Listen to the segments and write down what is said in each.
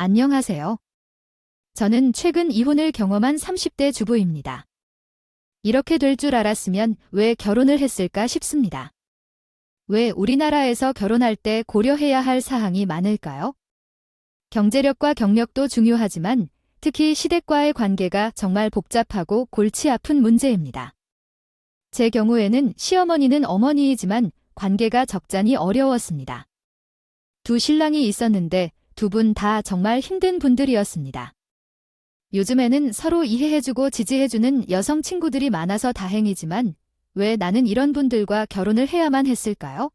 안녕하세요. 저는 최근 이혼을 경험한 30대 주부입니다. 이렇게 될 줄 알았으면 왜 결혼을 했을까 싶습니다. 왜 우리나라에서 결혼할 때 고려해야 할 사항이 많을까요? 경제력과 경력도 중요하지만 특히 시댁과의 관계가 정말 복잡하고 골치 아픈 문제입니다. 제 경우에는 시어머니는 어머니이지만 관계가 적잖이 어려웠습니다. 두 신랑이 있었는데 두 분 다 정말 힘든 분들이었습니다. 요즘에는 서로 이해해주고 지지해주는 여성 친구들이 많아서 다행이지만 왜 나는 이런 분들과 결혼을 해야만 했을까요?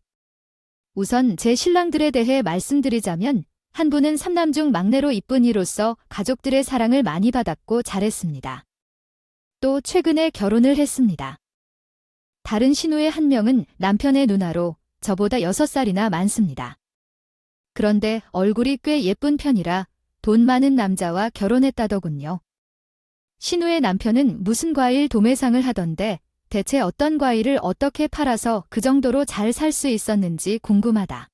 우선 제 신랑들에 대해 말씀드리자면 한 분은 삼남 중 막내로 이쁜 이로서 가족들의 사랑을 많이 받았고 잘했습니다. 또 최근에 결혼을 했습니다. 다른 신우의 한 명은 남편의 누나로 저보다 6살이나 많습니다. 그런데 얼굴이 꽤 예쁜 편이라 돈 많은 남자와 결혼했다더군요. 신우의 남편은 무슨 과일 도매상을 하던데 대체 어떤 과일을 어떻게 팔아서 그 정도로 잘 살 수 있었는지 궁금하다.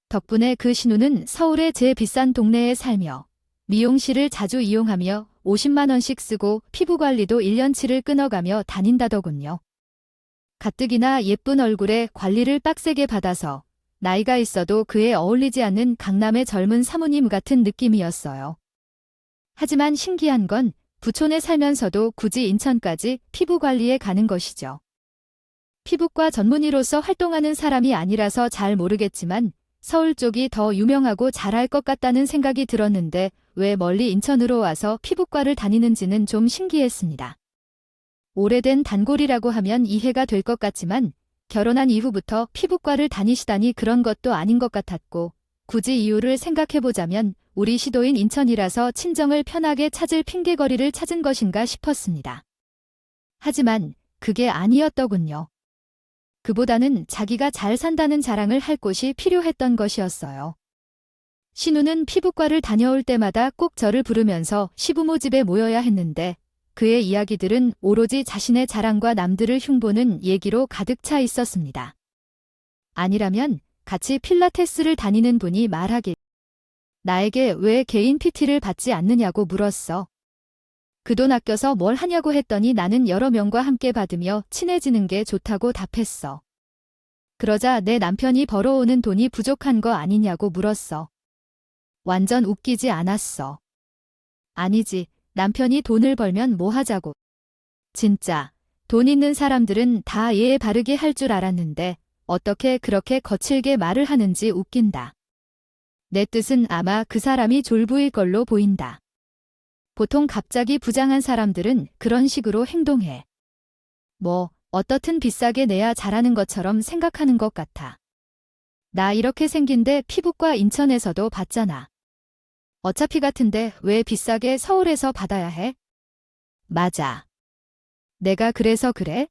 덕분에 그 신우는 서울의 제일 비싼 동네에 살며 미용실을 자주 이용하며 50만 원씩 쓰고 피부관리도 1년치를 끊어가며 다닌다더군요. 가뜩이나 예쁜 얼굴에 관리를 빡세게 받아서 나이가 있어도 그에 어울리지 않는 강남의 젊은 사모님 같은 느낌이었어요. 하지만 신기한 건 부촌에 살면서도 굳이 인천까지 피부관리에 가는 것이죠. 피부과 전문의로서 활동하는 사람이 아니라서 잘 모르겠지만 서울 쪽이 더 유명하고 잘할 것 같다는 생각이 들었는데 왜 멀리 인천으로 와서 피부과를 다니는지는 좀 신기했습니다. 오래된 단골이라고 하면 이해가 될 것 같지만 결혼한 이후부터 피부과를 다니시다니 그런 것도 아닌 것 같았고 굳이 이유를 생각해보자면 우리 시도인 인천이라서 친정을 편하게 찾을 핑계거리를 찾은 것인가 싶었습니다. 하지만 그게 아니었더군요. 그보다는 자기가 잘 산다는 자랑을 할 곳이 필요했던 것이었어요. 신우는 피부과를 다녀올 때마다 꼭 저를 부르면서 시부모 집에 모여야 했는데 그의 이야기들은 오로지 자신의 자랑과 남들을 흉보는 얘기로 가득 차 있었습니다. 아니라면 같이 필라테스를 다니는 분이 말하길 나에게 왜 개인 PT를 받지 않느냐고 물었어. 그 돈 아껴서 뭘 하냐고 했더니 나는 여러 명과 함께 받으며 친해지는 게 좋다고 답했어. 그러자 내 남편이 벌어오는 돈이 부족한 거 아니냐고 물었어. 완전 웃기지 않았어. 아니지. 남편이 돈을 벌면 뭐 하자고. 진짜 돈 있는 사람들은 다 예의 바르게 할 줄 알았는데 어떻게 그렇게 거칠게 말을 하는지 웃긴다. 내 뜻은 아마 그 사람이 졸부일 걸로 보인다. 보통 갑자기 부장한 사람들은 그런 식으로 행동해. 뭐 어떻든 비싸게 내야 잘하는 것처럼 생각하는 것 같아. 나 이렇게 생긴데 피부과 인천에서도 받잖아. 어차피 같은데 왜 비싸게 서울에서 받아야 해? 맞아. 내가 그래서 그래?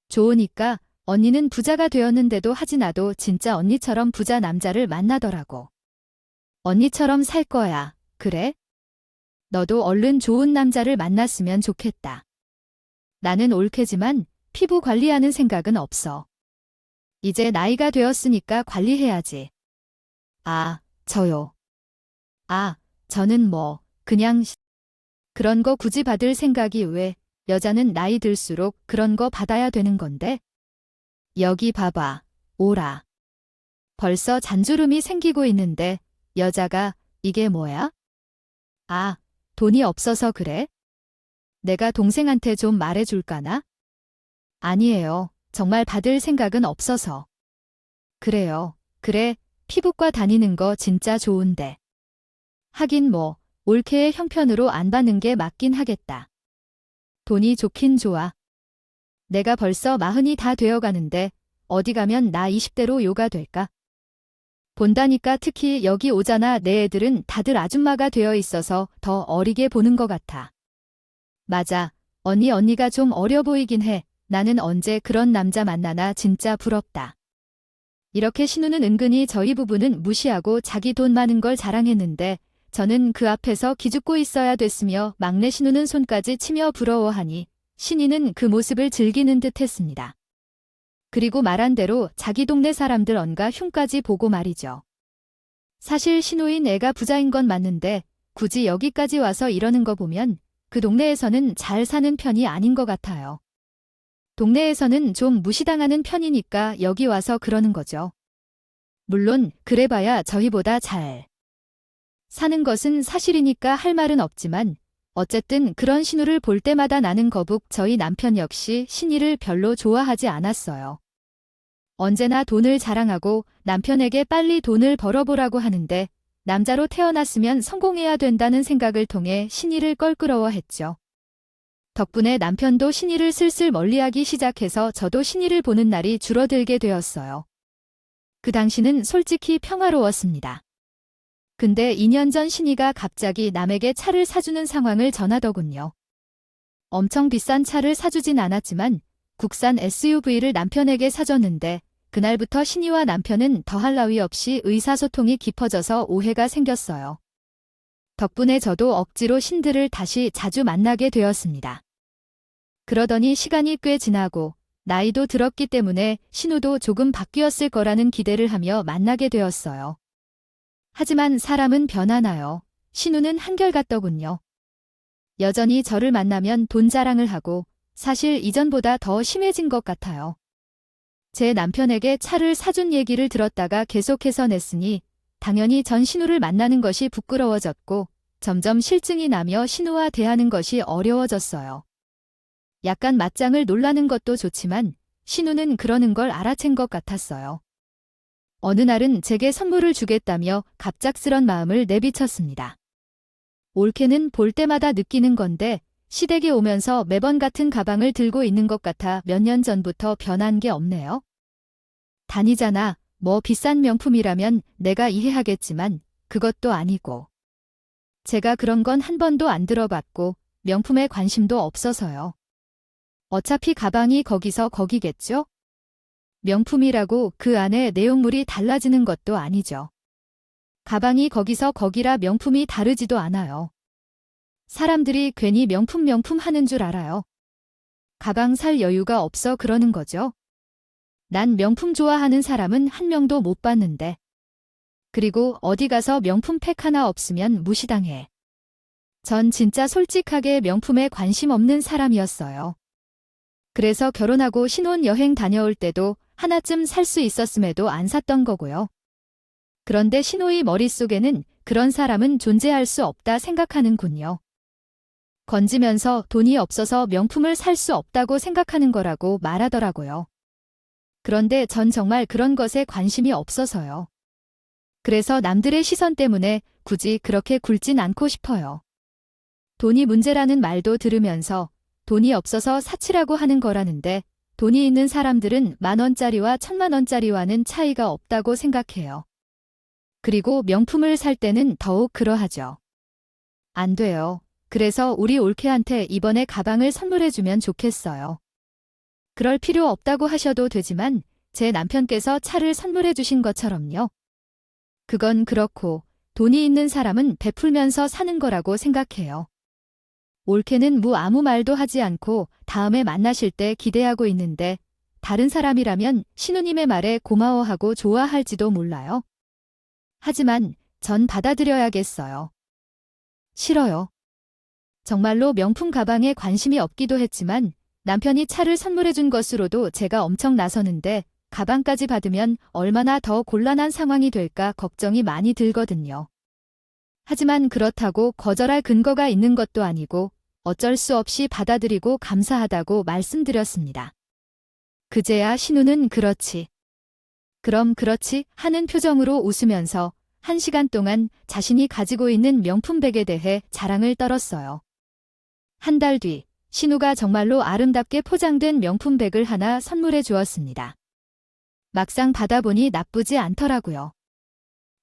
좋으니까 언니는 부자가 되었는데도 하지 나도 진짜 언니처럼 부자 남자를 만나더라고. 언니처럼 살 거야. 그래? 너도 얼른 좋은 남자를 만났으면 좋겠다. 나는 올케지만 피부 관리하는 생각은 없어. 이제 나이가 되었으니까 관리해야지. 아, 저요. 아, 저는 뭐, 그냥 그런 거 굳이 받을 생각이 왜, 여자는 나이 들수록 그런 거 받아야 되는 건데? 여기 봐봐, 오라. 벌써 잔주름이 생기고 있는데, 여자가, 이게 뭐야? 아, 돈이 없어서 그래? 내가 동생한테 좀 말해줄까나? 아니에요. 정말 받을 생각은 없어서. 그래요. 그래, 피부과 다니는 거 진짜 좋은데. 하긴 뭐, 올케의 형편으로 안 받는 게 맞긴 하겠다. 돈이 좋긴 좋아. 내가 벌써 40이 다 되어가는데 어디 가면 나 20대로 요가 될까? 본다니까 특히 여기 오잖아 내 애들은 다들 아줌마가 되어 있어서 더 어리게 보는 것 같아. 맞아. 언니가 좀 어려 보이긴 해. 나는 언제 그런 남자 만나나 진짜 부럽다. 이렇게 신우는 은근히 저희 부부는 무시하고 자기 돈 많은 걸 자랑했는데 저는 그 앞에서 기죽고 있어야 됐으며 막내 신우는 손까지 치며 부러워하니 신이는 그 모습을 즐기는 듯 했습니다. 그리고 말한 대로 자기 동네 사람들 언가 흉까지 보고 말이죠. 사실 신우인 애가 부자인 건 맞는데 굳이 여기까지 와서 이러는 거 보면 그 동네에서는 잘 사는 편이 아닌 것 같아요. 동네에서는 좀 무시당하는 편이니까 여기 와서 그러는 거죠. 물론 그래봐야 저희보다 잘 사는 것은 사실이니까 할 말은 없지만 어쨌든 그런 신우를 볼 때마다 나는 거북 저희 남편 역시 신이를 별로 좋아하지 않았어요. 언제나 돈을 자랑하고 남편에게 빨리 돈을 벌어보라고 하는데 남자로 태어났으면 성공해야 된다는 생각을 통해 신이를 껄끄러워했죠. 덕분에 남편도 신이를 슬슬 멀리하기 시작해서 저도 신이를 보는 날이 줄어들게 되었어요. 그 당시는 솔직히 평화로웠습니다. 근데 2년 전 신이가 갑자기 남에게 차를 사주는 상황을 전하더군요. 엄청 비싼 차를 사주진 않았지만 국산 SUV를 남편에게 사줬는데 그날부터 신이와 남편은 더할 나위 없이 의사소통이 깊어져서 오해가 생겼어요. 덕분에 저도 억지로 신들을 다시 자주 만나게 되었습니다. 그러더니 시간이 꽤 지나고 나이도 들었기 때문에 신우도 조금 바뀌었을 거라는 기대를 하며 만나게 되었어요. 하지만 사람은 변하나요? 신우는 한결같더군요. 여전히 저를 만나면 돈 자랑을 하고 사실 이전보다 더 심해진 것 같아요. 제 남편에게 차를 사준 얘기를 들었다가 계속해서 냈으니 당연히 전 신우를 만나는 것이 부끄러워졌고 점점 실증이 나며 신우와 대하는 것이 어려워졌어요. 약간 맞짱을 놀라는 것도 좋지만 신우는 그러는 걸 알아챈 것 같았어요. 어느 날은 제게 선물을 주겠다며 갑작스런 마음을 내비쳤습니다. 올케는 볼 때마다 느끼는 건데 시댁에 오면서 매번 같은 가방을 들고 있는 것 같아 몇 년 전부터 변한 게 없네요. 다니잖아. 뭐 비싼 명품이라면 내가 이해하겠지만 그것도 아니고. 제가 그런 건 한 번도 안 들어봤고 명품에 관심도 없어서요. 어차피 가방이 거기서 거기겠죠? 명품이라고 그 안에 내용물이 달라지는 것도 아니죠. 가방이 거기서 거기라 명품이 다르지도 않아요. 사람들이 괜히 명품 하는 줄 알아요. 가방 살 여유가 없어 그러는 거죠. 난 명품 좋아하는 사람은 한 명도 못 봤는데. 그리고 어디 가서 명품 팩 하나 없으면 무시당해. 전 진짜 솔직하게 명품에 관심 없는 사람이었어요. 그래서 결혼하고 신혼여행 다녀올 때도 하나쯤 살 수 있었음에도 안 샀던 거고요. 그런데 신우의 머릿속에는 그런 사람은 존재할 수 없다 생각하는군요. 건지면서 돈이 없어서 명품을 살 수 없다고 생각하는 거라고 말하더라고요. 그런데 전 정말 그런 것에 관심이 없어서요. 그래서 남들의 시선 때문에 굳이 그렇게 굴진 않고 싶어요. 돈이 문제라는 말도 들으면서 돈이 없어서 사치라고 하는 거라는데 돈이 있는 사람들은 10,000원짜리와 1,000,000원짜리와는 차이가 없다고 생각해요. 그리고 명품을 살 때는 더욱 그러하죠. 안 돼요. 그래서 우리 올케한테 이번에 가방을 선물해주면 좋겠어요. 그럴 필요 없다고 하셔도 되지만 제 남편께서 차를 선물해주신 것처럼요. 그건 그렇고 돈이 있는 사람은 베풀면서 사는 거라고 생각해요. 올케는 아무 말도 하지 않고 다음에 만나실 때 기대하고 있는데 다른 사람이라면 신우님의 말에 고마워하고 좋아할지도 몰라요. 하지만 전 받아들여야겠어요. 싫어요. 정말로 명품 가방에 관심이 없기도 했지만 남편이 차를 선물해준 것으로도 제가 엄청 나서는데 가방까지 받으면 얼마나 더 곤란한 상황이 될까 걱정이 많이 들거든요. 하지만 그렇다고 거절할 근거가 있는 것도 아니고 어쩔 수 없이 받아들이고 감사하다고 말씀드렸습니다. 그제야 신우는 그렇지. 그럼 그렇지 하는 표정으로 웃으면서 1시간 동안 자신이 가지고 있는 명품백에 대해 자랑을 떨었어요. 한 달 뒤 신우가 정말로 아름답게 포장된 명품백을 하나 선물해 주었습니다. 막상 받아보니 나쁘지 않더라고요.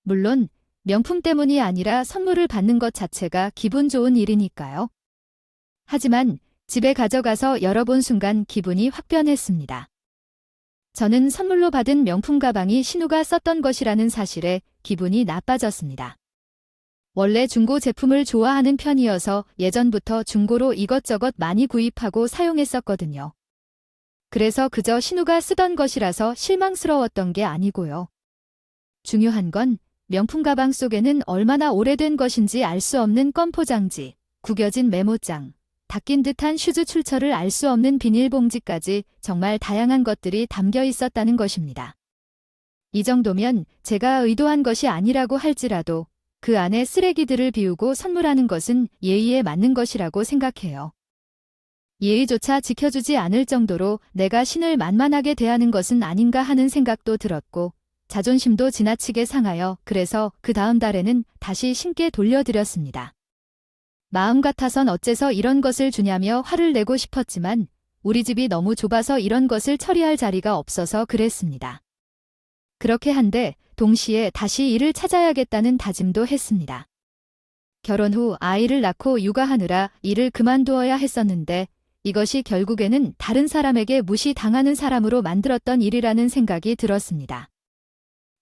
물론 명품 때문이 아니라 선물을 받는 것 자체가 기분 좋은 일이니까요. 하지만 집에 가져가서 열어본 순간 기분이 확 변했습니다. 저는 선물로 받은 명품 가방이 신우가 썼던 것이라는 사실에 기분이 나빠졌습니다. 원래 중고 제품을 좋아하는 편이어서 예전부터 중고로 이것저것 많이 구입하고 사용했었거든요. 그래서 그저 신우가 쓰던 것이라서 실망스러웠던 게 아니고요. 중요한 건 명품 가방 속에는 얼마나 오래된 것인지 알 수 없는 껌 포장지, 구겨진 메모장, 닦인 듯한 슈즈 출처를 알 수 없는 비닐봉지까지 정말 다양한 것들이 담겨 있었다는 것입니다. 이 정도면 제가 의도한 것이 아니라고 할지라도 그 안에 쓰레기들을 비우고 선물하는 것은 예의에 맞는 것이라고 생각해요. 예의조차 지켜주지 않을 정도로 내가 신을 만만하게 대하는 것은 아닌가 하는 생각도 들었고 자존심도 지나치게 상하여 그래서 그 다음 달에는 다시 신께 돌려드렸습니다. 마음 같아선 어째서 이런 것을 주냐며 화를 내고 싶었지만 우리 집이 너무 좁아서 이런 것을 처리할 자리가 없어서 그랬습니다. 그렇게 한데 동시에 다시 일을 찾아야겠다는 다짐도 했습니다. 결혼 후 아이를 낳고 육아하느라 일을 그만두어야 했었는데 이것이 결국에는 다른 사람에게 무시당하는 사람으로 만들었던 일이라는 생각이 들었습니다.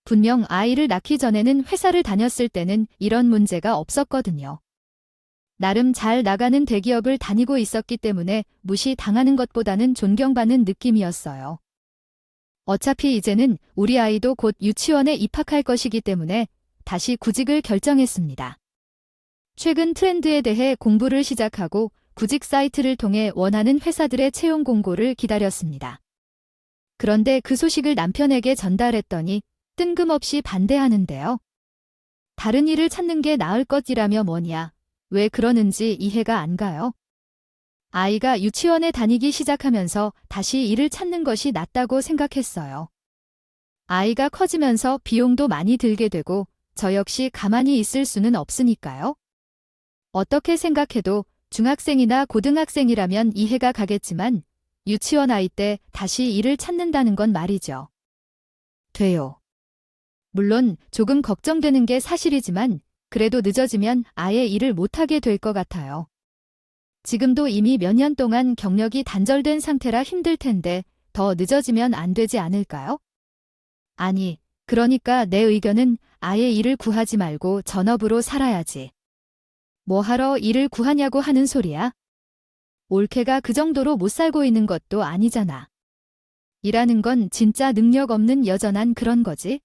분명 아이를 낳기 전에는 회사를 다녔을 때는 이런 문제가 없었거든요. 나름 잘 나가는 대기업을 다니고 있었기 때문에 무시당하는 것보다는 존경받는 느낌이었어요. 어차피 이제는 우리 아이도 곧 유치원에 입학할 것이기 때문에 다시 구직을 결정했습니다. 최근 트렌드에 대해 공부를 시작하고 구직 사이트를 통해 원하는 회사들의 채용 공고를 기다렸습니다. 그런데 그 소식을 남편에게 전달했더니 뜬금없이 반대하는데요. 다른 일을 찾는 게 나을 것이라며 뭐냐, 왜 그러는지 이해가 안 가요. 아이가 유치원에 다니기 시작하면서 다시 일을 찾는 것이 낫다고 생각했어요. 아이가 커지면서 비용도 많이 들게 되고 저 역시 가만히 있을 수는 없으니까요. 어떻게 생각해도 중학생이나 고등학생이라면 이해가 가겠지만 유치원 아이 때 다시 일을 찾는다는 건 말이죠. 돼요. 물론 조금 걱정되는 게 사실이지만 그래도 늦어지면 아예 일을 못하게 될 것 같아요. 지금도 이미 몇 년 동안 경력이 단절된 상태라 힘들 텐데 더 늦어지면 안 되지 않을까요? 아니, 그러니까 내 의견은 아예 일을 구하지 말고 전업으로 살아야지. 뭐하러 일을 구하냐고 하는 소리야? 올케가 그 정도로 못 살고 있는 것도 아니잖아. 일하는 건 진짜 능력 없는 여전한 그런 거지?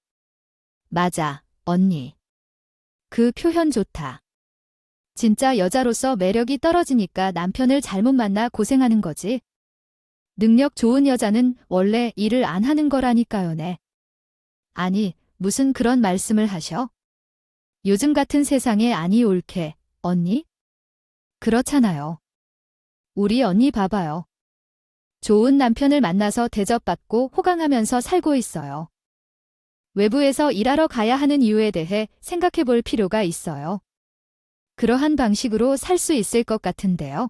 맞아, 언니. 그 표현 좋다. 진짜 여자로서 매력이 떨어지니까 남편을 잘못 만나 고생하는 거지. 능력 좋은 여자는 원래 일을 안 하는 거라니까요, 네. 아니, 무슨 그런 말씀을 하셔? 요즘 같은 세상에 아니 올케, 언니? 그렇잖아요. 우리 언니 봐봐요. 좋은 남편을 만나서 대접받고 호강하면서 살고 있어요. 외부에서 일하러 가야 하는 이유에 대해 생각해 볼 필요가 있어요. 그러한 방식으로 살 수 있을 것 같은데요.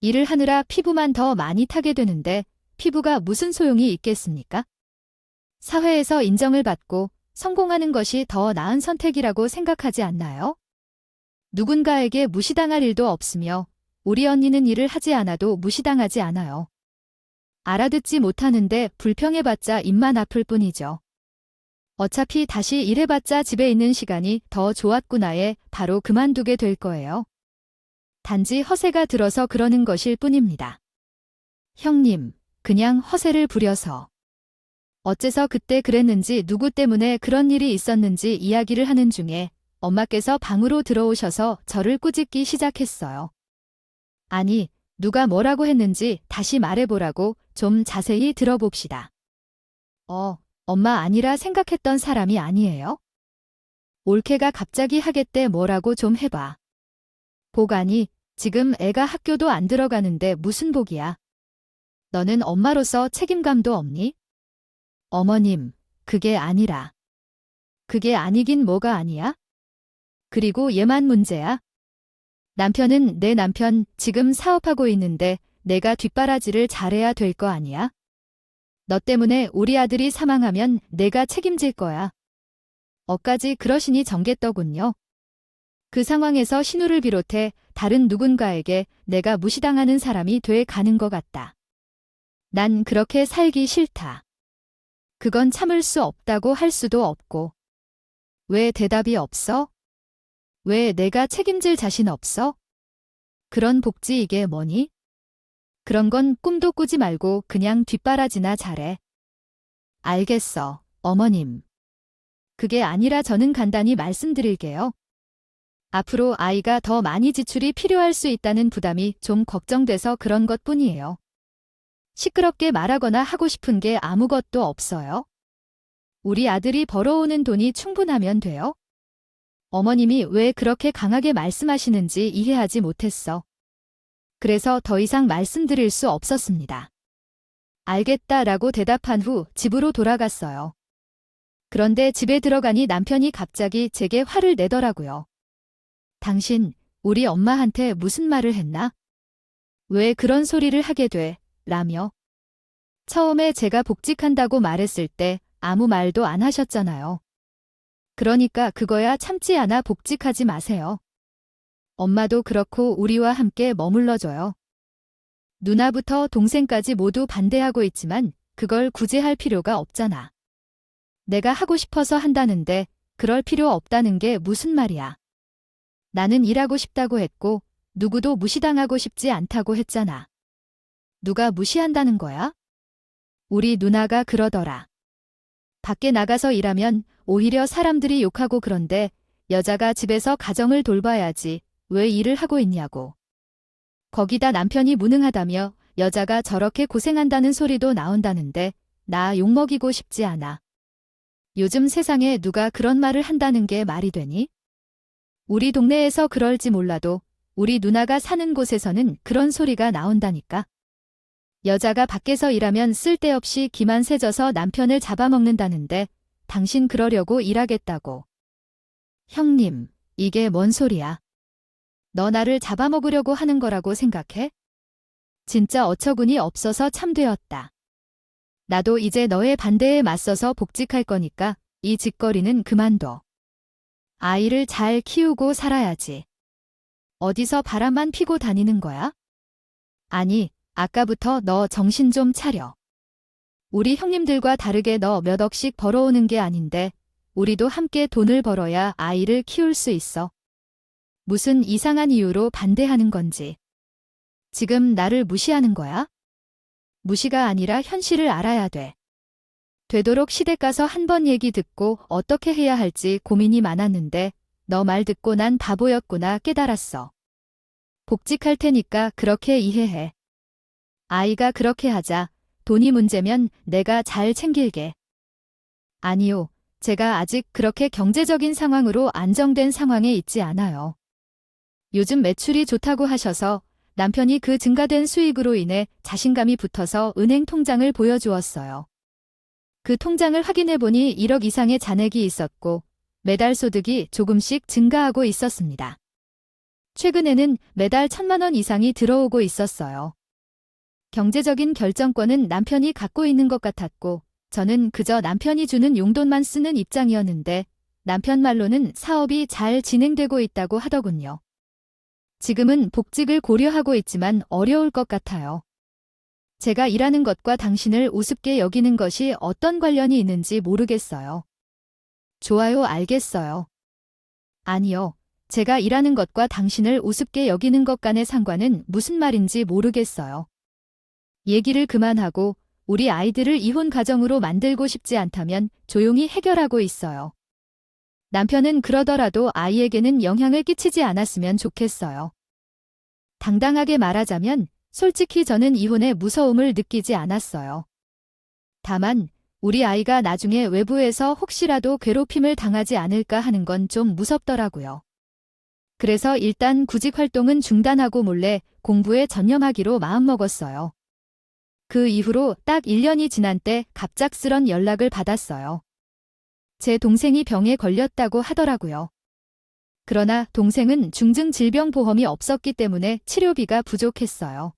일을 하느라 피부만 더 많이 타게 되는데 피부가 무슨 소용이 있겠습니까? 사회에서 인정을 받고 성공하는 것이 더 나은 선택이라고 생각하지 않나요? 누군가에게 무시당할 일도 없으며 우리 언니는 일을 하지 않아도 무시당하지 않아요. 알아듣지 못하는데 불평해봤자 입만 아플 뿐이죠. 어차피 다시 일해봤자 집에 있는 시간이 더 좋았구나에 바로 그만두게 될 거예요. 단지 허세가 들어서 그러는 것일 뿐입니다. 형님, 그냥 허세를 부려서. 어째서 그때 그랬는지 누구 때문에 그런 일이 있었는지 이야기를 하는 중에 엄마께서 방으로 들어오셔서 저를 꾸짖기 시작했어요. 아니, 누가 뭐라고 했는지 다시 말해보라고 좀 자세히 들어봅시다. 엄마 아니라 생각했던 사람이 아니에요? 올케가 갑자기 하겠대 뭐라고 좀 해봐. 복 아니, 지금 애가 학교도 안 들어가는데 무슨 복이야. 너는 엄마로서 책임감도 없니? 어머님, 그게 아니라. 그게 아니긴 뭐가 아니야? 그리고 얘만 문제야. 남편은 내 남편 지금 사업하고 있는데 내가 뒷바라지를 잘해야 될 거 아니야? 너 때문에 우리 아들이 사망하면 내가 책임질 거야. 어까지 그러시니 정겠더군요. 그 상황에서 신우를 비롯해 다른 누군가에게 내가 무시당하는 사람이 돼 가는 것 같다. 난 그렇게 살기 싫다. 그건 참을 수 없다고 할 수도 없고. 왜 대답이 없어? 왜 내가 책임질 자신 없어? 그런 복지 이게 뭐니? 그런 건 꿈도 꾸지 말고 그냥 뒷바라지나 잘해. 알겠어, 어머님. 그게 아니라 저는 간단히 말씀드릴게요. 앞으로 아이가 더 많이 지출이 필요할 수 있다는 부담이 좀 걱정돼서 그런 것뿐이에요. 시끄럽게 말하거나 하고 싶은 게 아무것도 없어요. 우리 아들이 벌어오는 돈이 충분하면 돼요. 어머님이 왜 그렇게 강하게 말씀하시는지 이해하지 못했어. 그래서 더 이상 말씀드릴 수 없었습니다. 알겠다라고 대답한 후 집으로 돌아갔어요. 그런데 집에 들어가니 남편이 갑자기 제게 화를 내더라고요. 당신, 우리 엄마한테 무슨 말을 했나? 왜 그런 소리를 하게 돼? 라며. 처음에 제가 복직한다고 말했을 때 아무 말도 안 하셨잖아요. 그러니까 그거야 참지 않아 복직하지 마세요. 엄마도 그렇고 우리와 함께 머물러줘요. 누나부터 동생까지 모두 반대하고 있지만 그걸 굳이 할 필요가 없잖아. 내가 하고 싶어서 한다는데 그럴 필요 없다는 게 무슨 말이야. 나는 일하고 싶다고 했고 누구도 무시당하고 싶지 않다고 했잖아. 누가 무시한다는 거야? 우리 누나가 그러더라. 밖에 나가서 일하면 오히려 사람들이 욕하고 그런데 여자가 집에서 가정을 돌봐야지 왜 일을 하고 있냐고. 거기다 남편이 무능하다며 여자가 저렇게 고생한다는 소리도 나온다는데 나 욕먹이고 싶지 않아. 요즘 세상에 누가 그런 말을 한다는 게 말이 되니? 우리 동네에서 그럴지 몰라도 우리 누나가 사는 곳에서는 그런 소리가 나온다니까. 여자가 밖에서 일하면 쓸데없이 기만 세져서 남편을 잡아먹는다는데 당신 그러려고 일하겠다고. 형님, 이게 뭔 소리야? 너 나를 잡아먹으려고 하는 거라고 생각해? 진짜 어처구니 없어서 참되었다. 나도 이제 너의 반대에 맞서서 복직할 거니까 이 짓거리는 그만둬. 아이를 잘 키우고 살아야지. 어디서 바람만 피고 다니는 거야? 아니, 아까부터 너 정신 좀 차려. 우리 형님들과 다르게 너 몇 억씩 벌어오는 게 아닌데 우리도 함께 돈을 벌어야 아이를 키울 수 있어. 무슨 이상한 이유로 반대하는 건지. 지금 나를 무시하는 거야? 무시가 아니라 현실을 알아야 돼. 되도록 시댁 가서 한 번 얘기 듣고 어떻게 해야 할지 고민이 많았는데 너 말 듣고 난 바보였구나 깨달았어. 복직할 테니까 그렇게 이해해. 아이가 그렇게 하자. 돈이 문제면 내가 잘 챙길게. 아니요. 제가 아직 그렇게 경제적인 상황으로 안정된 상황에 있지 않아요. 요즘 매출이 좋다고 하셔서 남편이 그 증가된 수익으로 인해 자신감이 붙어서 은행 통장을 보여주었어요. 그 통장을 확인해보니 1억 이상의 잔액이 있었고 매달 소득이 조금씩 증가하고 있었습니다. 최근에는 매달 1,000만 원 이상이 들어오고 있었어요. 경제적인 결정권은 남편이 갖고 있는 것 같았고 저는 그저 남편이 주는 용돈만 쓰는 입장이었는데 남편 말로는 사업이 잘 진행되고 있다고 하더군요. 지금은 복직을 고려하고 있지만 어려울 것 같아요. 제가 일하는 것과 당신을 우습게 여기는 것이 어떤 관련이 있는지 모르겠어요. 좋아요, 알겠어요. 아니요. 제가 일하는 것과 당신을 우습게 여기는 것 간의 상관은 무슨 말인지 모르겠어요. 얘기를 그만하고 우리 아이들을 이혼 가정으로 만들고 싶지 않다면 조용히 해결하고 있어요. 남편은 그러더라도 아이에게는 영향을 끼치지 않았으면 좋겠어요. 당당하게 말하자면 솔직히 저는 이혼의 무서움을 느끼지 않았어요. 다만 우리 아이가 나중에 외부에서 혹시라도 괴롭힘을 당하지 않을까 하는 건 좀 무섭더라고요. 그래서 일단 구직 활동은 중단하고 몰래 공부에 전념하기로 마음먹었어요. 그 이후로 딱 1년이 지난 때 갑작스런 연락을 받았어요. 제 동생이 병에 걸렸다고 하더라고요. 그러나 동생은 중증 질병보험이 없었기 때문에 치료비가 부족했어요.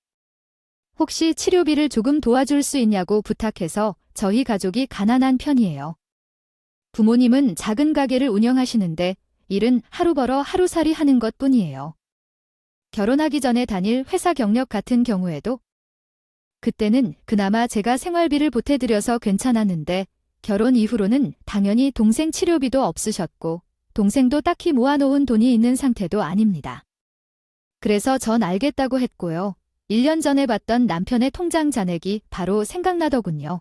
혹시 치료비를 조금 도와줄 수 있냐고 부탁해서 저희 가족이 가난한 편이에요. 부모님은 작은 가게를 운영하시는데 일은 하루 벌어 하루살이 하는 것뿐이에요. 결혼하기 전에 다닐 회사 경력 같은 경우에도 그때는 그나마 제가 생활비를 보태드려서 괜찮았는데 결혼 이후로는 당연히 동생 치료비도 없으셨고 동생도 딱히 모아놓은 돈이 있는 상태도 아닙니다. 그래서 전 알겠다고 했고요. 1년 전에 봤던 남편의 통장 잔액이 바로 생각나더군요.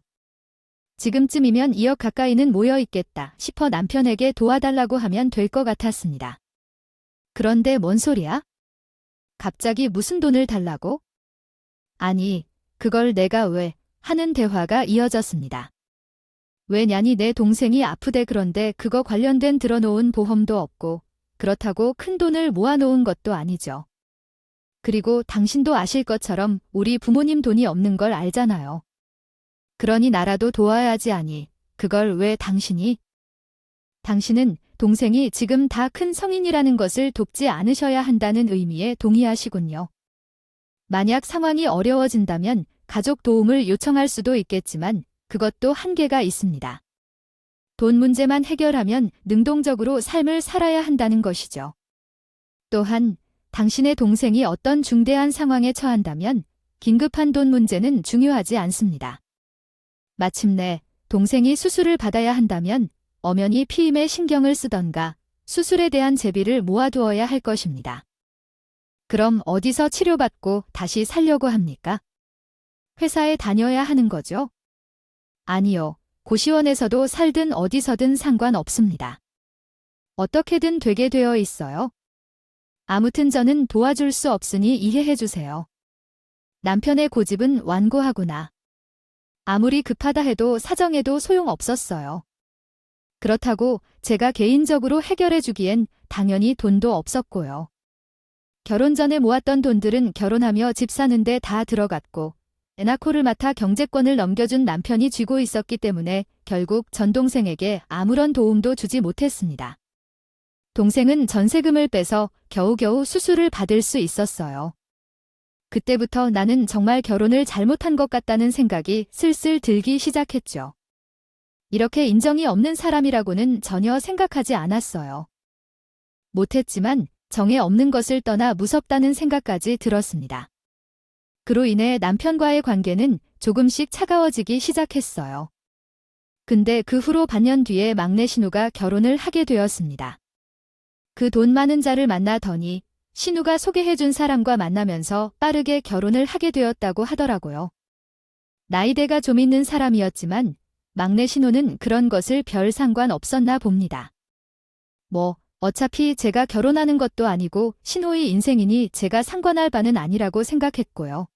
지금쯤이면 2억 가까이는 모여 있겠다 싶어 남편에게 도와달라고 하면 될 것 같았습니다. 그런데 뭔 소리야? 갑자기 무슨 돈을 달라고? 아니, 그걸 내가 왜 하는 대화가 이어졌습니다. 왜냐니 내 동생이 아프대. 그런데 그거 관련된 들어놓은 보험도 없고 그렇다고 큰 돈을 모아놓은 것도 아니죠. 그리고 당신도 아실 것처럼 우리 부모님 돈이 없는 걸 알잖아요. 그러니 나라도 도와야지. 아니, 그걸 왜 당신이? 당신은 동생이 지금 다 큰 성인이라는 것을 돕지 않으셔야 한다는 의미에 동의하시군요. 만약 상황이 어려워진다면 가족 도움을 요청할 수도 있겠지만 그것도 한계가 있습니다. 돈 문제만 해결하면 능동적으로 삶을 살아야 한다는 것이죠. 또한 당신의 동생이 어떤 중대한 상황에 처한다면 긴급한 돈 문제는 중요하지 않습니다. 마침내 동생이 수술을 받아야 한다면 엄연히 피임에 신경을 쓰던가 수술에 대한 제비를 모아두어야 할 것입니다. 그럼 어디서 치료받고 다시 살려고 합니까? 회사에 다녀야 하는 거죠? 아니요. 고시원에서도 살든 어디서든 상관없습니다. 어떻게든 되게 되어 있어요. 아무튼 저는 도와줄 수 없으니 이해해 주세요. 남편의 고집은 완고하구나. 아무리 급하다 해도 사정해도 소용없었어요. 그렇다고 제가 개인적으로 해결해 주기엔 당연히 돈도 없었고요. 결혼 전에 모았던 돈들은 결혼하며 집 사는데 다 들어갔고 에나코를 맡아 경제권을 넘겨준 남편이 쥐고 있었기 때문에 결국 전 동생에게 아무런 도움도 주지 못했습니다. 동생은 전세금을 빼서 겨우겨우 수술을 받을 수 있었어요. 그때부터 나는 정말 결혼을 잘못한 것 같다는 생각이 슬슬 들기 시작했죠. 이렇게 인정이 없는 사람이라고는 전혀 생각하지 않았어요. 못했지만 정에 없는 것을 떠나 무섭다는 생각까지 들었습니다. 그로 인해 남편과의 관계는 조금씩 차가워지기 시작했어요. 근데 그 후로 반년 뒤에 막내 신우가 결혼을 하게 되었습니다. 그 돈 많은 자를 만나더니 신우가 소개해준 사람과 만나면서 빠르게 결혼을 하게 되었다고 하더라고요. 나이대가 좀 있는 사람이었지만 막내 신우는 그런 것을 별 상관 없었나 봅니다. 어차피 제가 결혼하는 것도 아니고 신우의 인생이니 제가 상관할 바는 아니라고 생각했고요.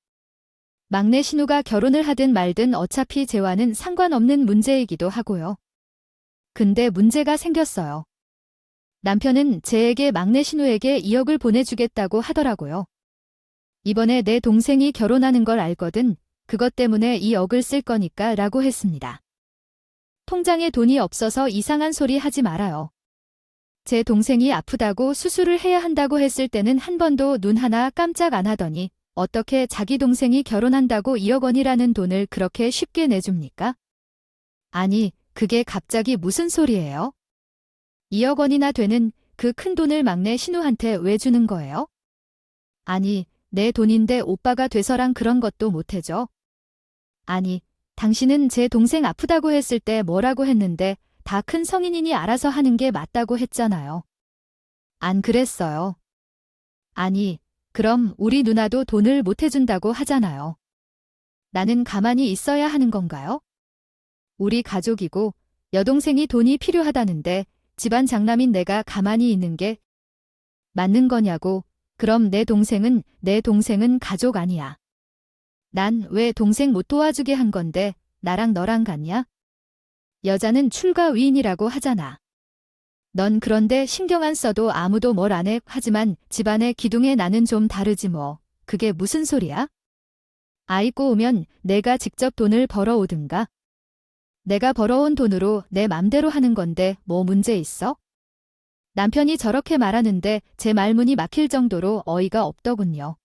막내 신우가 결혼을 하든 말든 어차피 제와는 상관없는 문제이기도 하고요. 근데 문제가 생겼어요. 남편은 제에게 막내 신우에게 2억을 보내주겠다고 하더라고요. 이번에 내 동생이 결혼하는 걸 알거든. 그것 때문에 2억을 쓸 거니까 라고 했습니다. 통장에 돈이 없어서 이상한 소리 하지 말아요. 제 동생이 아프다고 수술을 해야 한다고 했을 때는 한 번도 눈 하나 깜짝 안 하더니 어떻게 자기 동생이 결혼한다고 2억 원이라는 돈을 그렇게 쉽게 내줍니까? 아니, 그게 갑자기 무슨 소리예요? 2억 원이나 되는 그 큰 돈을 막내 신우한테 왜 주는 거예요? 아니, 내 돈인데 오빠가 돼서랑 그런 것도 못 해줘. 아니, 당신은 제 동생 아프다고 했을 때 뭐라고 했는데 다 큰 성인이니 알아서 하는 게 맞다고 했잖아요. 안 그랬어요. 아니, 그럼 우리 누나도 돈을 못 해준다고 하잖아요. 나는 가만히 있어야 하는 건가요? 우리 가족이고 여동생이 돈이 필요하다는데 집안 장남인 내가 가만히 있는 게 맞는 거냐고. 그럼 내 동생은 가족 아니야. 난 왜 동생 못 도와주게 한 건데 나랑 너랑 같냐? 여자는 출가 위인이라고 하잖아. 넌 그런데 신경 안 써도 아무도 뭘 안 해. 하지만 집안의 기둥에 나는 좀 다르지 뭐. 그게 무슨 소리야? 아이 꼬우면 내가 직접 돈을 벌어오든가. 내가 벌어온 돈으로 내 맘대로 하는 건데 뭐 문제 있어? 남편이 저렇게 말하는데 제 말문이 막힐 정도로 어이가 없더군요.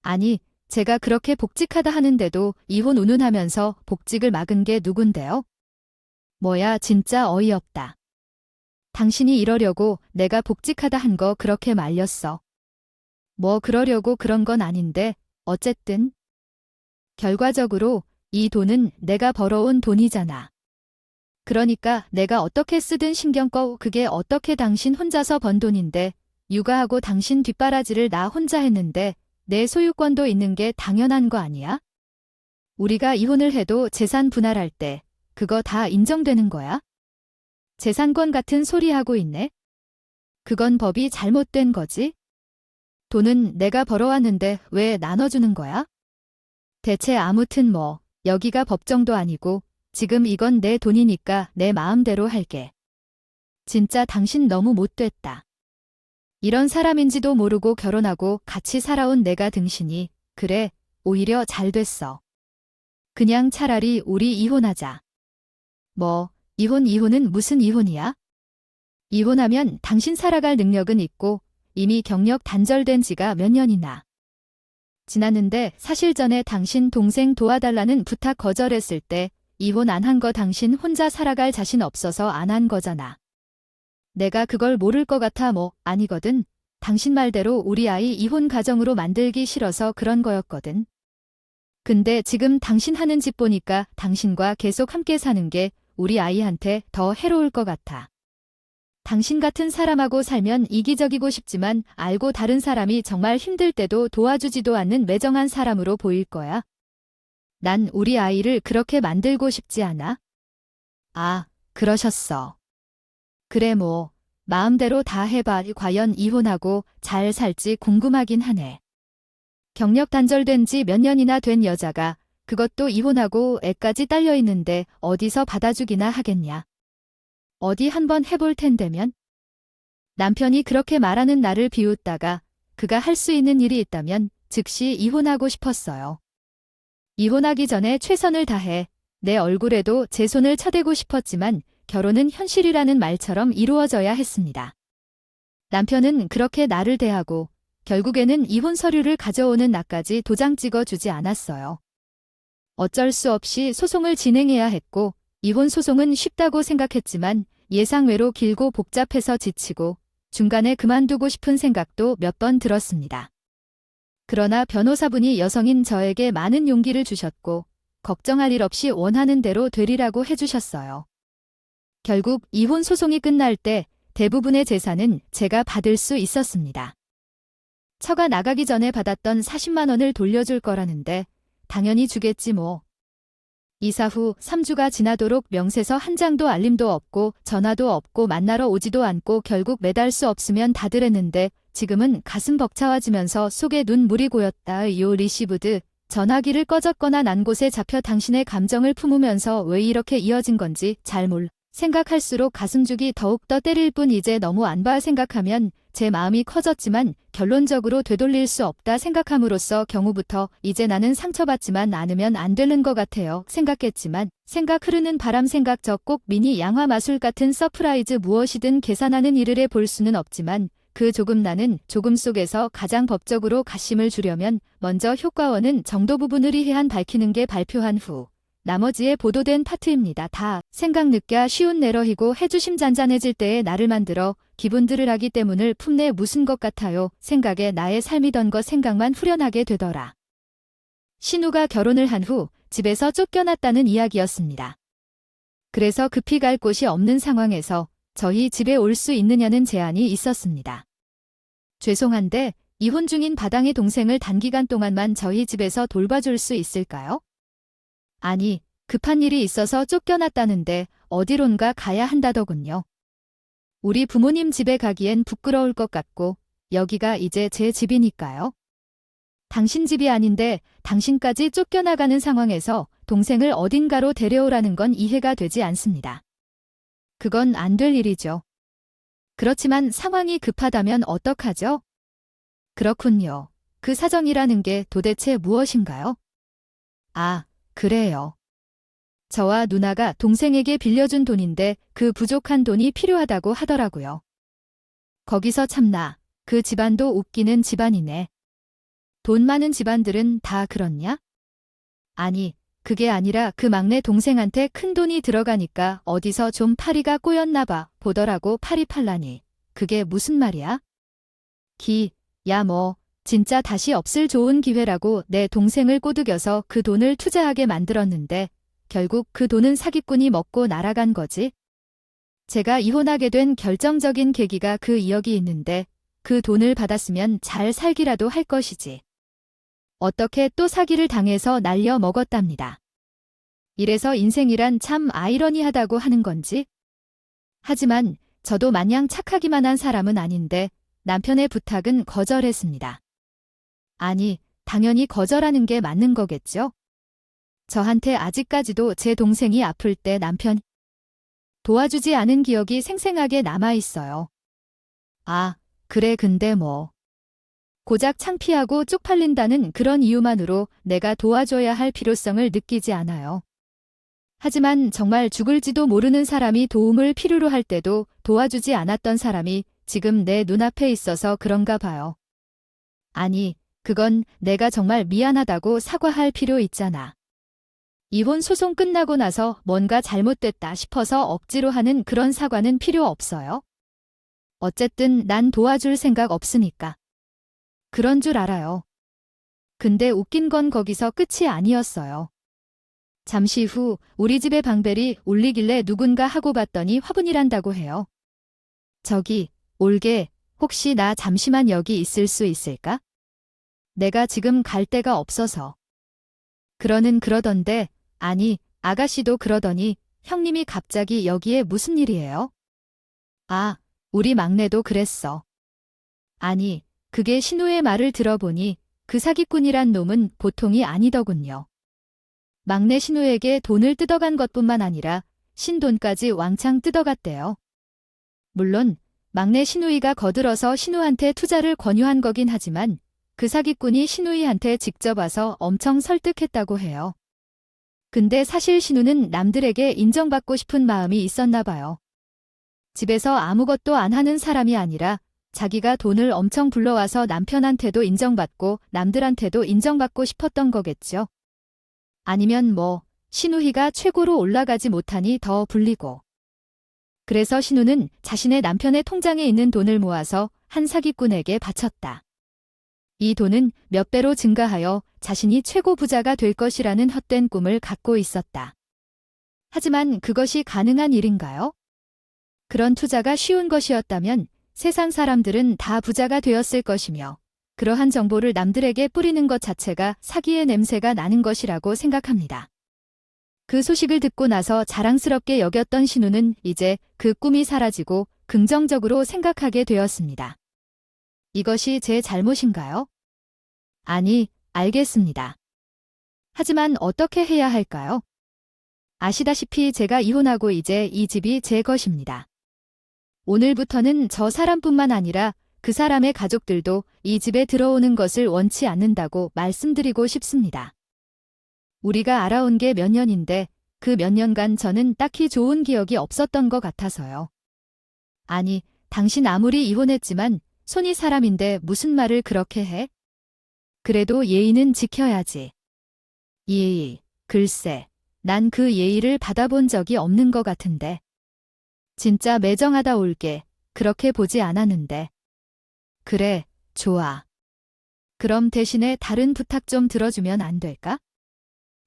아니, 제가 그렇게 복직하다 하는데도 이혼 운운하면서 복직을 막은 게 누군데요? 뭐야, 진짜 어이없다. 당신이 이러려고 내가 복직하다 한 거 그렇게 말렸어. 뭐 그러려고 그런 건 아닌데 어쨌든 결과적으로 이 돈은 내가 벌어온 돈이잖아. 그러니까 내가 어떻게 쓰든 신경 꺼. 그게 어떻게 당신 혼자서 번 돈인데 육아하고 당신 뒷바라지를 나 혼자 했는데 내 소유권도 있는 게 당연한 거 아니야? 우리가 이혼을 해도 재산 분할할 때 그거 다 인정되는 거야? 재산권 같은 소리 하고 있네. 그건 법이 잘못된 거지? 돈은 내가 벌어왔는데 왜 나눠주는 거야? 대체 아무튼 뭐, 여기가 법정도 아니고 지금 이건 내 돈이니까 내 마음대로 할게. 진짜 당신 너무 못됐다. 이런 사람인지도 모르고 결혼하고 같이 살아온 내가 등신이, 그래, 오히려 잘 됐어. 그냥 차라리 우리 이혼하자. 뭐, 이혼은 무슨 이혼이야? 이혼하면 당신 살아갈 능력은 있고 이미 경력 단절된 지가 몇 년이나 지났는데 사실 전에 당신 동생 도와달라는 부탁 거절했을 때 이혼 안 한 거 당신 혼자 살아갈 자신 없어서 안 한 거잖아. 내가 그걸 모를 것 같아 뭐 아니거든. 당신 말대로 우리 아이 이혼 가정으로 만들기 싫어서 그런 거였거든. 근데 지금 당신 하는 짓 보니까 당신과 계속 함께 사는 게 우리 아이한테 더 해로울 것 같아. 당신 같은 사람하고 살면 이기적이고 싶지만 알고 다른 사람이 정말 힘들 때도 도와주지도 않는 매정한 사람으로 보일 거야. 난 우리 아이를 그렇게 만들고 싶지 않아. 아, 그러셨어. 그래 뭐, 마음대로 다 해봐. 과연 이혼하고 잘 살지 궁금하긴 하네. 경력 단절된 지 몇 년이나 된 여자가 그것도 이혼하고 애까지 딸려 있는데 어디서 받아주기나 하겠냐. 어디 한번 해볼 텐데면? 남편이 그렇게 말하는 나를 비웃다가 그가 할 수 있는 일이 있다면 즉시 이혼하고 싶었어요. 이혼하기 전에 최선을 다해 내 얼굴에도 제 손을 쳐대고 싶었지만 결혼은 현실이라는 말처럼 이루어져야 했습니다. 남편은 그렇게 나를 대하고 결국에는 이혼 서류를 가져오는 나까지 도장 찍어주지 않았어요. 어쩔 수 없이 소송을 진행해야 했고 이혼 소송은 쉽다고 생각했지만 예상외로 길고 복잡해서 지치고 중간에 그만두고 싶은 생각도 몇 번 들었습니다. 그러나 변호사분이 여성인 저에게 많은 용기를 주셨고 걱정할 일 없이 원하는 대로 되리라고 해주셨어요. 결국 이혼 소송이 끝날 때 대부분의 재산은 제가 받을 수 있었습니다. 처가 나가기 전에 받았던 40만 원을 돌려줄 거라는데 당연히 주겠지 뭐. 이사 후 3주가 지나도록 명세서 한 장도 알림도 없고 전화도 없고 만나러 오지도 않고 결국 매달 수 없으면 다들 했는데 지금은 가슴 벅차와지면서 속에 눈물이 고였다. 요 리시브드 전화기를 꺼졌거나 난 곳에 잡혀 당신의 감정을 품으면서 왜 이렇게 이어진 건지 잘 생각할수록 가슴죽이 더욱더 때릴 뿐 이제 너무 안 봐 생각하면 제 마음이 커졌지만 결론적으로 되돌릴 수 없다 생각함으로써 경우부터 이제 나는 상처받지만 않으면 안 되는 것 같아요 생각했지만 생각 흐르는 바람 생각 저 꼭 미니 양화 마술 같은 서프라이즈 무엇이든 계산하는 일을 해볼 수는 없지만 그 조금 나는 조금 속에서 가장 법적으로 가심을 주려면 먼저 효과원은 정도 부분을 이해한 밝히는 게 발표한 후 나머지에 보도된 파트입니다. 다 생각 느껴 쉬운 내러이고 해주심 잔잔해질 때에 나를 만들어 기분들을 하기 때문을 품내 무슨 것 같아요. 생각에 나의 삶이던 것 생각만 후련하게 되더라. 신우가 결혼을 한 후 집에서 쫓겨났다는 이야기였습니다. 그래서 급히 갈 곳이 없는 상황에서 저희 집에 올 수 있느냐는 제안이 있었습니다. 죄송한데 이혼 중인 바당의 동생을 단기간 동안만 저희 집에서 돌봐줄 수 있을까요? 아니, 급한 일이 있어서 쫓겨났다는데 어디론가 가야 한다더군요. 우리 부모님 집에 가기엔 부끄러울 것 같고 여기가 이제 제 집이니까요. 당신 집이 아닌데 당신까지 쫓겨나가는 상황에서 동생을 어딘가로 데려오라는 건 이해가 되지 않습니다. 그건 안 될 일이죠. 그렇지만 상황이 급하다면 어떡하죠? 그렇군요. 그 사정이라는 게 도대체 무엇인가요? 아, 그래요. 저와 누나가 동생에게 빌려준 돈인데 그 부족한 돈이 필요하다고 하더라고요. 거기서 참나, 그 집안도 웃기는 집안이네. 돈 많은 집안들은 다 그렇냐? 아니, 그게 아니라 그 막내 동생한테 큰 돈이 들어가니까 어디서 좀 파리가 꼬였나 봐 보더라고. 파리 팔라니. 그게 무슨 말이야? 야 뭐. 진짜 다시 없을 좋은 기회라고 내 동생을 꼬드겨서 그 돈을 투자하게 만들었는데 결국 그 돈은 사기꾼이 먹고 날아간 거지. 제가 이혼하게 된 결정적인 계기가 그 2억이 있는데 그 돈을 받았으면 잘 살기라도 할 것이지. 어떻게 또 사기를 당해서 날려 먹었답니다. 이래서 인생이란 참 아이러니하다고 하는 건지. 하지만 저도 마냥 착하기만 한 사람은 아닌데 남편의 부탁은 거절했습니다. 아니, 당연히 거절하는 게 맞는 거겠죠? 저한테 아직까지도 제 동생이 아플 때 남편 도와주지 않은 기억이 생생하게 남아있어요. 아, 그래 근데 뭐. 고작 창피하고 쪽팔린다는 그런 이유만으로 내가 도와줘야 할 필요성을 느끼지 않아요. 하지만 정말 죽을지도 모르는 사람이 도움을 필요로 할 때도 도와주지 않았던 사람이 지금 내 눈앞에 있어서 그런가 봐요. 아니, 그건 내가 정말 미안하다고 사과할 필요 있잖아. 이혼 소송 끝나고 나서 뭔가 잘못됐다 싶어서 억지로 하는 그런 사과는 필요 없어요. 어쨌든 난 도와줄 생각 없으니까. 그런 줄 알아요. 근데 웃긴 건 거기서 끝이 아니었어요. 잠시 후 우리 집의 방벨이 울리길래 누군가 하고 봤더니 화분이란다고 해요. 저기, 올게, 혹시 나 잠시만 여기 있을 수 있을까? 내가 지금 갈 데가 없어서. 그러던데, 아니, 아가씨도 그러더니 형님이 갑자기 여기에 무슨 일이에요? 아, 우리 막내도 그랬어. 아니, 그게 신우의 말을 들어보니 그 사기꾼이란 놈은 보통이 아니더군요. 막내 신우에게 돈을 뜯어간 것뿐만 아니라 신돈까지 왕창 뜯어갔대요. 물론 막내 신우이가 거들어서 신우한테 투자를 권유한 거긴 하지만 그 사기꾼이 신우이한테 직접 와서 엄청 설득했다고 해요. 근데 사실 신우는 남들에게 인정받고 싶은 마음이 있었나 봐요. 집에서 아무것도 안 하는 사람이 아니라 자기가 돈을 엄청 불러와서 남편한테도 인정받고 남들한테도 인정받고 싶었던 거겠죠. 아니면 뭐 신우희가 최고로 올라가지 못하니 더 불리고. 그래서 신우는 자신의 남편의 통장에 있는 돈을 모아서 한 사기꾼에게 바쳤다. 이 돈은 몇 배로 증가하여 자신이 최고 부자가 될 것이라는 헛된 꿈을 갖고 있었다. 하지만 그것이 가능한 일인가요? 그런 투자가 쉬운 것이었다면 세상 사람들은 다 부자가 되었을 것이며 그러한 정보를 남들에게 뿌리는 것 자체가 사기의 냄새가 나는 것이라고 생각합니다. 그 소식을 듣고 나서 자랑스럽게 여겼던 신우는 이제 그 꿈이 사라지고 긍정적으로 생각하게 되었습니다. 이것이 제 잘못인가요? 아니, 알겠습니다. 하지만 어떻게 해야 할까요? 아시다시피 제가 이혼하고 이제 이 집이 제 것입니다. 오늘부터는 저 사람뿐만 아니라 그 사람의 가족들도 이 집에 들어오는 것을 원치 않는다고 말씀드리고 싶습니다. 우리가 알아온 게 몇 년인데 그 몇 년간 저는 딱히 좋은 기억이 없었던 것 같아서요. 아니, 당신 아무리 이혼했지만 손이 사람인데 무슨 말을 그렇게 해? 그래도 예의는 지켜야지. 예의, 글쎄, 난 그 예의를 받아본 적이 없는 것 같은데. 진짜 매정하다 올게, 그렇게 보지 않았는데. 그래, 좋아. 그럼 대신에 다른 부탁 좀 들어주면 안 될까?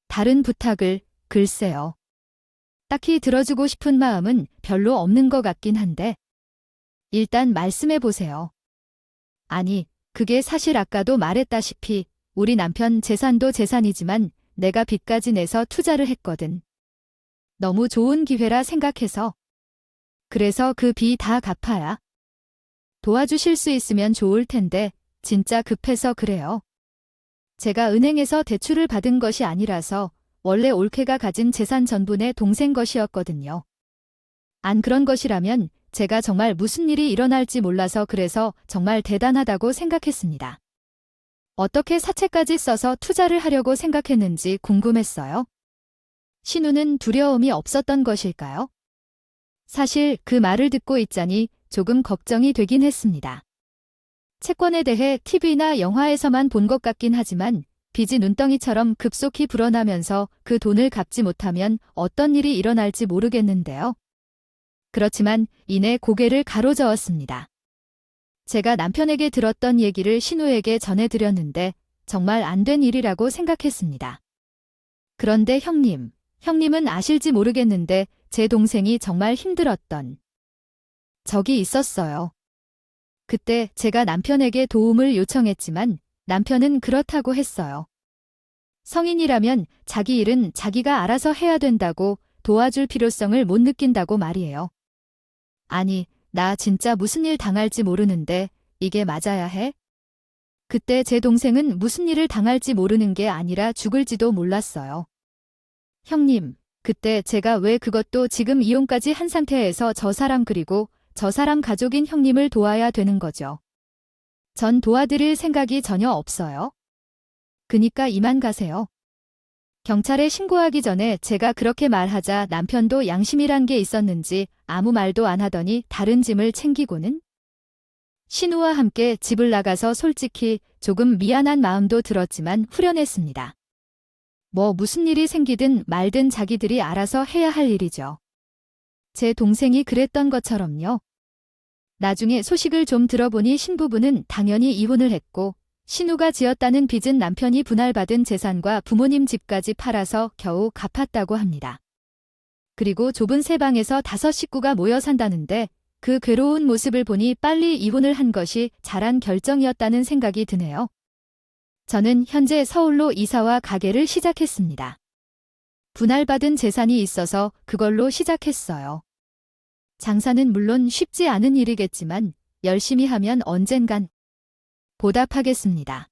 다른 부탁을, 글쎄요. 딱히 들어주고 싶은 마음은 별로 없는 것 같긴 한데. 일단 말씀해 보세요. 아니, 그게 사실 아까도 말했다시피 우리 남편 재산도 재산이지만 내가 빚까지 내서 투자를 했거든. 너무 좋은 기회라 생각해서. 그래서 그 빚 다 갚아야. 도와주실 수 있으면 좋을 텐데 진짜 급해서 그래요. 제가 은행에서 대출을 받은 것이 아니라서 원래 올케가 가진 재산 전부의 동생 것이었거든요. 안 그런 것이라면 제가 정말 무슨 일이 일어날지 몰라서 그래서 정말 대단하다고 생각했습니다. 어떻게 사채까지 써서 투자를 하려고 생각했는지 궁금했어요. 신우는 두려움이 없었던 것일까요? 사실 그 말을 듣고 있자니 조금 걱정이 되긴 했습니다. 채권에 대해 TV나 영화에서만 본 것 같긴 하지만 빚이 눈덩이처럼 급속히 불어나면서 그 돈을 갚지 못하면 어떤 일이 일어날지 모르겠는데요. 그렇지만 이내 고개를 가로저었습니다. 제가 남편에게 들었던 얘기를 신우에게 전해드렸는데 정말 안 된 일이라고 생각했습니다. 그런데 형님은 아실지 모르겠는데 제 동생이 정말 힘들었던 적이 있었어요. 그때 제가 남편에게 도움을 요청했지만 남편은 그렇다고 했어요. 성인이라면 자기 일은 자기가 알아서 해야 된다고 도와줄 필요성을 못 느낀다고 말이에요. 아니, 나 진짜 무슨 일 당할지 모르는데 이게 맞아야 해? 그때 제 동생은 무슨 일을 당할지 모르는 게 아니라 죽을지도 몰랐어요. 형님, 그때 제가 왜 그것도 지금 이혼까지 한 상태에서 저 사람 그리고 저 사람 가족인 형님을 도와야 되는 거죠. 전 도와드릴 생각이 전혀 없어요. 그니까 이만 가세요. 경찰에 신고하기 전에 제가 그렇게 말하자 남편도 양심이란 게 있었는지 아무 말도 안 하더니 다른 짐을 챙기고는 신우와 함께 집을 나가서 솔직히 조금 미안한 마음도 들었지만 후련했습니다. 뭐 무슨 일이 생기든 말든 자기들이 알아서 해야 할 일이죠. 제 동생이 그랬던 것처럼요. 나중에 소식을 좀 들어보니 신부부는 당연히 이혼을 했고 신우가 지었다는 빚은 남편이 분할받은 재산과 부모님 집까지 팔아서 겨우 갚았다고 합니다. 그리고 좁은 새 방에서 5 식구가 모여 산다는데 그 괴로운 모습을 보니 빨리 이혼을 한 것이 잘한 결정이었다는 생각이 드네요. 저는 현재 서울로 이사와 가게를 시작했습니다. 분할받은 재산이 있어서 그걸로 시작했어요. 장사는 물론 쉽지 않은 일이겠지만 열심히 하면 언젠간 보답하겠습니다.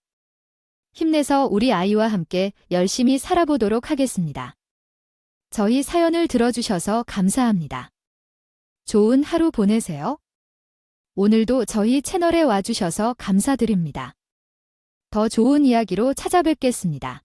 힘내서 우리 아이와 함께 열심히 살아보도록 하겠습니다. 저희 사연을 들어주셔서 감사합니다. 좋은 하루 보내세요. 오늘도 저희 채널에 와주셔서 감사드립니다. 더 좋은 이야기로 찾아뵙겠습니다.